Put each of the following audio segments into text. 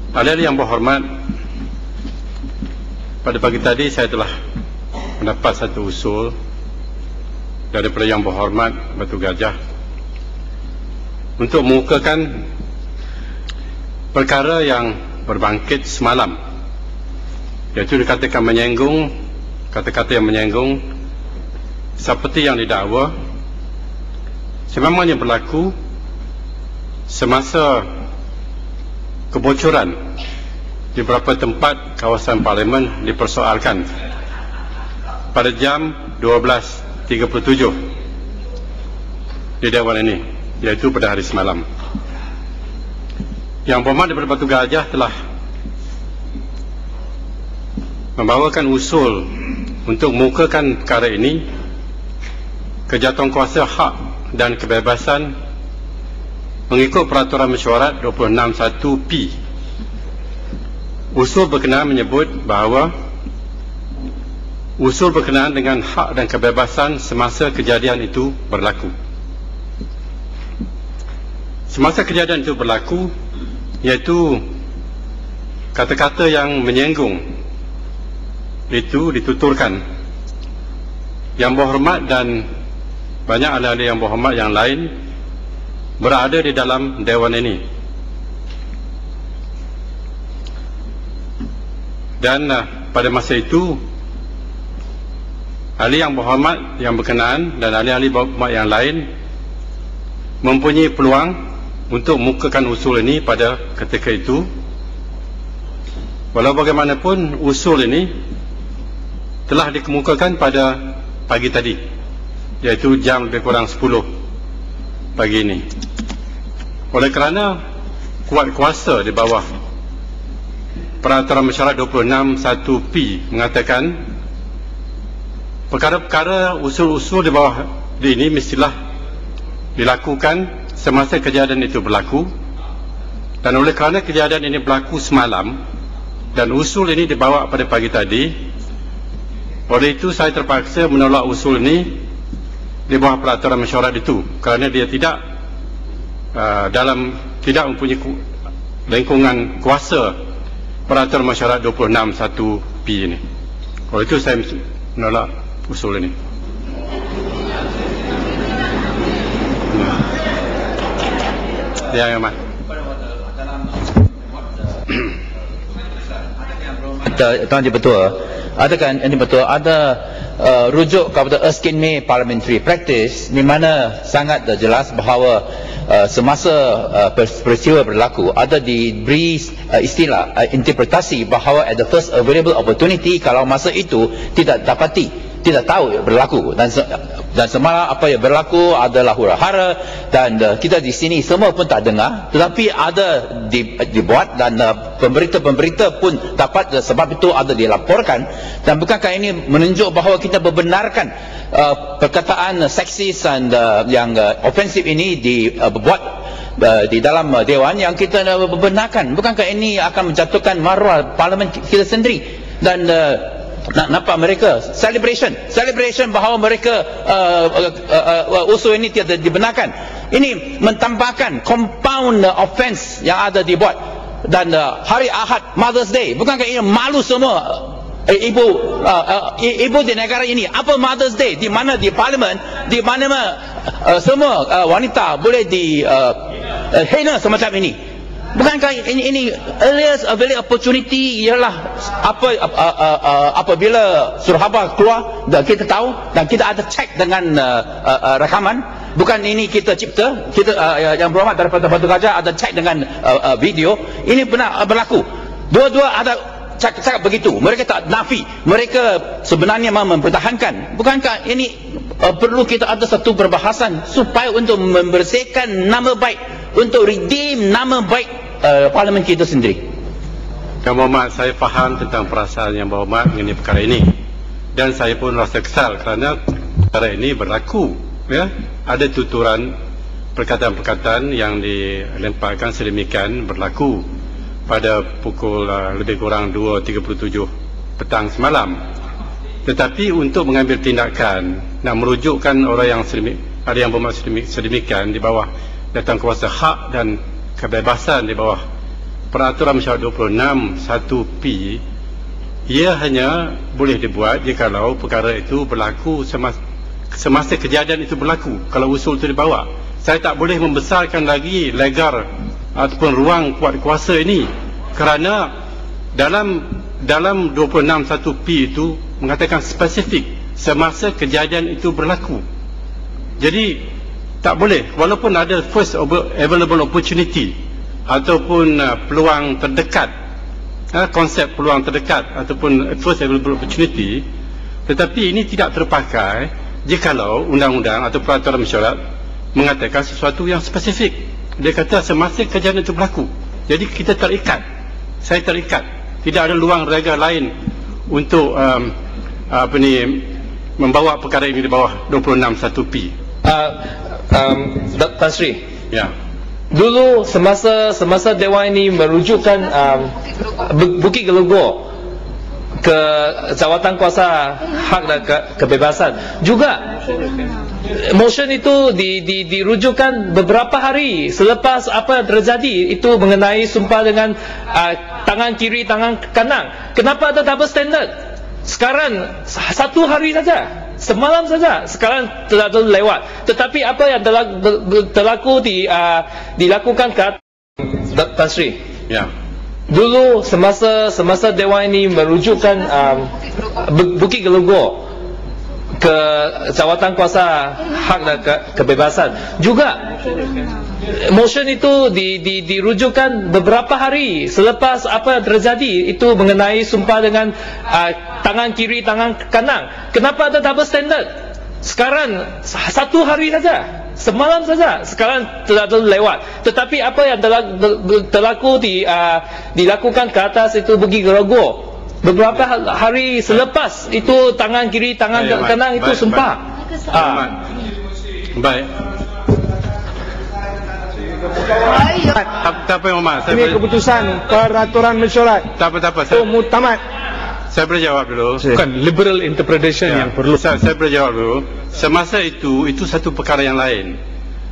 Ahli-ahli yang berhormat, pada pagi tadi saya telah mendapat satu usul daripada Yang Berhormat Batu Gajah untuk mengukakan perkara yang berbangkit semalam, iaitu dikatakan menyenggung, kata-kata yang menyenggung seperti yang didakwa sememangnya berlaku semasa kebocoran di beberapa tempat kawasan parlimen dipersoalkan pada jam 12.37 di Dewan ini, iaitu pada hari semalam. Yang Berhormat daripada Batu Gajah telah membawakan usul untuk mengukakan perkara ini ke Jawatankuasa Hak dan Kebebasan mengikut Peraturan Mesyuarat 261P. Usul berkenaan menyebut bahawa usul berkenaan dengan hak dan kebebasan semasa kejadian itu berlaku. Semasa kejadian itu berlaku, iaitu kata-kata yang menyenggung itu dituturkan. Yang Berhormat dan banyak ahli-ahli yang berhormat yang lain berada di dalam Dewan ini, dan pada masa itu ahli yang berhormat yang berkenaan dan ahli-ahli berhormat yang lain mempunyai peluang untuk mengukakan usul ini pada ketika itu. Walau bagaimanapun, usul ini telah dikemukakan pada pagi tadi, iaitu jam lebih kurang 10 pagi ini. Oleh kerana kuat kuasa di bawah Peraturan Mesyuarat 261P mengatakan perkara-perkara usul-usul di bawah ini mestilah dilakukan semasa kejadian itu berlaku, dan oleh kerana kejadian ini berlaku semalam dan usul ini dibawa pada pagi tadi, oleh itu saya terpaksa menolak usul ini di bawah peraturan mesyuarat itu, kerana dia tidak tidak mempunyai lingkungan kuasa Peraturan Mesyuarat 261P ini. Oleh itu saya menolak usul ini. Ya, Ahmad. Tuan Yang Betul, adakah ini betul ada rujuk kepada Erskine May Parliamentary Practice di mana sangat jelas bahawa semasa peristiwa berlaku ada diberi istilah interpretasi bahawa at the first available opportunity, kalau masa itu tidak tahu berlaku, dan semalam apa yang berlaku adalah hura-hara, dan kita di sini semua pun tak dengar, tetapi ada dibuat, dan pemberita-pemberita pun dapat, sebab itu ada dilaporkan. Dan bukankah ini menunjuk bahawa kita membenarkan perkataan seksis dan yang ofensif ini dibuat di dalam Dewan yang kita membenarkan? Bukankah ini akan menjatuhkan maruah parlimen kita sendiri? Dan nampak mereka celebration bahawa mereka usul ini tidak dibenarkan. Ini mentambahkan compound offence yang ada dibuat. Dan hari Ahad, Mother's Day, bukankah ini malu semua ibu di negara ini? Apa Mother's Day di mana di parlimen, di mana semua wanita boleh dihina semacam ini? Bukankah ini earliest available opportunity ialah apabila surat khabar keluar dan kita tahu dan kita ada cek dengan rekaman? Bukan ini kita cipta, kita Yang Berhormat daripada Batu Gajah ada cek dengan video. Ini benar berlaku. Dua-dua ada cakap begitu. Mereka tak nafi, mereka sebenarnya mahu mempertahankan. Bukankah ini perlu kita ada satu perbahasan supaya untuk membersihkan nama baik, untuk redeem nama baik parlimen kita sendiri? Yang Berhormat, saya faham tentang perasaan Yang Berhormat mengenai perkara ini, dan saya pun rasa kesal kerana perkara ini berlaku. Ya, ada tuturan perkataan-perkataan yang dilemparkan sedemikian berlaku pada pukul lebih kurang 2.37 petang semalam. Tetapi untuk mengambil tindakan nak merujukkan orang yang ada yang bermaksud sedemikian di bawah Jawatankuasa Hak dan Kebebasan di bawah peraturan mesyuarat 26 1P ia hanya boleh dibuat jikalau perkara itu berlaku semasa kejadian itu berlaku. Kalau usul itu dibawa, saya tak boleh membesarkan lagi legar ataupun ruang kuat kuasa ini, kerana dalam 26 1P itu mengatakan spesifik semasa kejadian itu berlaku. Jadi tak boleh, walaupun ada first available opportunity ataupun peluang terdekat, konsep peluang terdekat ataupun first available opportunity, tetapi ini tidak terpakai jikalau undang-undang atau peraturan mesyuarat mengatakan sesuatu yang spesifik. Dia kata semasa kejadian itu berlaku. Jadi kita terikat, saya terikat, tidak ada luang rega lain untuk membawa perkara ini di bawah 26 1P. Tan Sri, Ya. dulu semasa Dewan ini merujukkan Bukit Gelugor ke jawatan kuasa hak dan kebebasan, juga motion itu dirujukkan beberapa hari selepas apa yang terjadi itu mengenai sumpah dengan tangan kiri tangan kanan. Kenapa ada double standard? Sekarang 1 hari saja, semalam saja, sekarang telah lewat. Tetapi apa yang dilakukan ke Tan Sri? Ya. Dulu semasa Dewan ini merujukkan Bukit Gelugor ke jawatan kuasa hak dan kebebasan, juga motion itu dirujukkan beberapa hari selepas apa yang terjadi itu mengenai sumpah dengan tangan kiri tangan kanan. Kenapa ada double standard? Sekarang 1 hari saja, semalam saja, sekarang telah lewat. Tetapi apa yang dilakukan ke atas itu Bukit Gelugor beberapa hari selepas itu tangan kiri tangan kanan itu sumpah. Baik. Tak apa Muhammad. Ini keputusan peraturan mesyuarat. Tak apa. Itu muktamad. Saya boleh jawab dulu. Bukan liberal interpretation yang perlu. Saya boleh jawab dulu. Semasa itu satu perkara yang lain.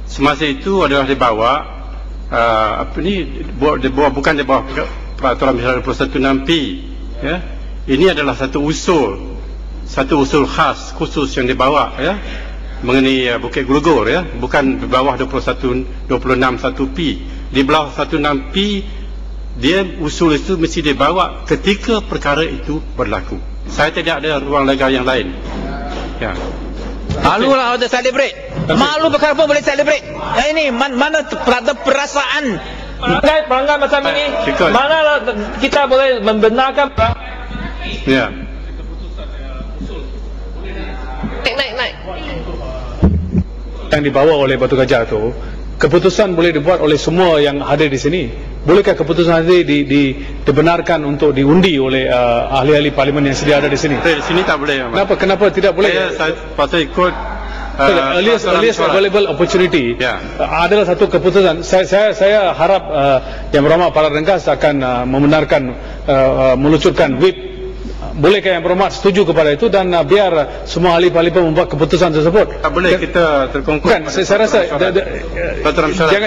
Semasa itu adalah dibawa bukan di bawah peraturan mesyuarat 21 6P. Ya. Ini adalah satu usul khas khusus yang dibawa, ya, mengenai Bukit Gelugor, ya, bukan di bawah 26 1P. Di bawah 16P dia usul itu mesti dibawa ketika perkara itu berlaku. Saya tidak ada ruang legal yang lain. Ya. Malu lah ada celebrate. Malu perkara pun boleh celebrate. Ini mana ada perasaan. Pelanggan macam ini, manalah kita boleh membenarkan. Ya. Naik. Yang dibawa oleh Batu Gajah itu, keputusan boleh dibuat oleh semua yang hadir di sini. Bolehkah keputusan ini dibenarkan untuk diundi oleh ahli-ahli parlimen yang sedia ada di sini? Di sini tak boleh. Kenapa tidak boleh? Saya patut ikut earliest available opportunity, ya, adalah satu keputusan. Saya harap Yang Berhormat Para Renggas akan membenarkan meluncurkan whip. Bolehkah Yang Berhormat setuju kepada itu dan biar semua ahli parlimen membuat keputusan tersebut? Tak boleh kita terkongkong. Bukan, saya rasa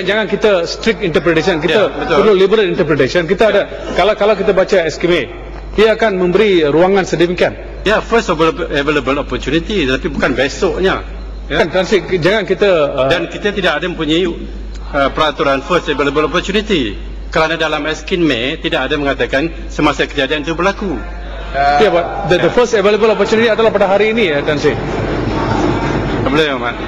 jangan kita strict interpretation, kita perlu liberal interpretation. Kita ada kalau kita baca SKM, dia akan memberi ruangan sedemikian. Ya, first available opportunity, tapi bukan besoknya. Ya. Kan, jangan kita dan kita tidak ada mempunyai peraturan first available opportunity, kerana dalam SKM tidak ada mengatakan semasa kejadian itu berlaku. Ya, but the first available opportunity adalah pada hari ini, Tan Sri. Tak boleh, Ahmad.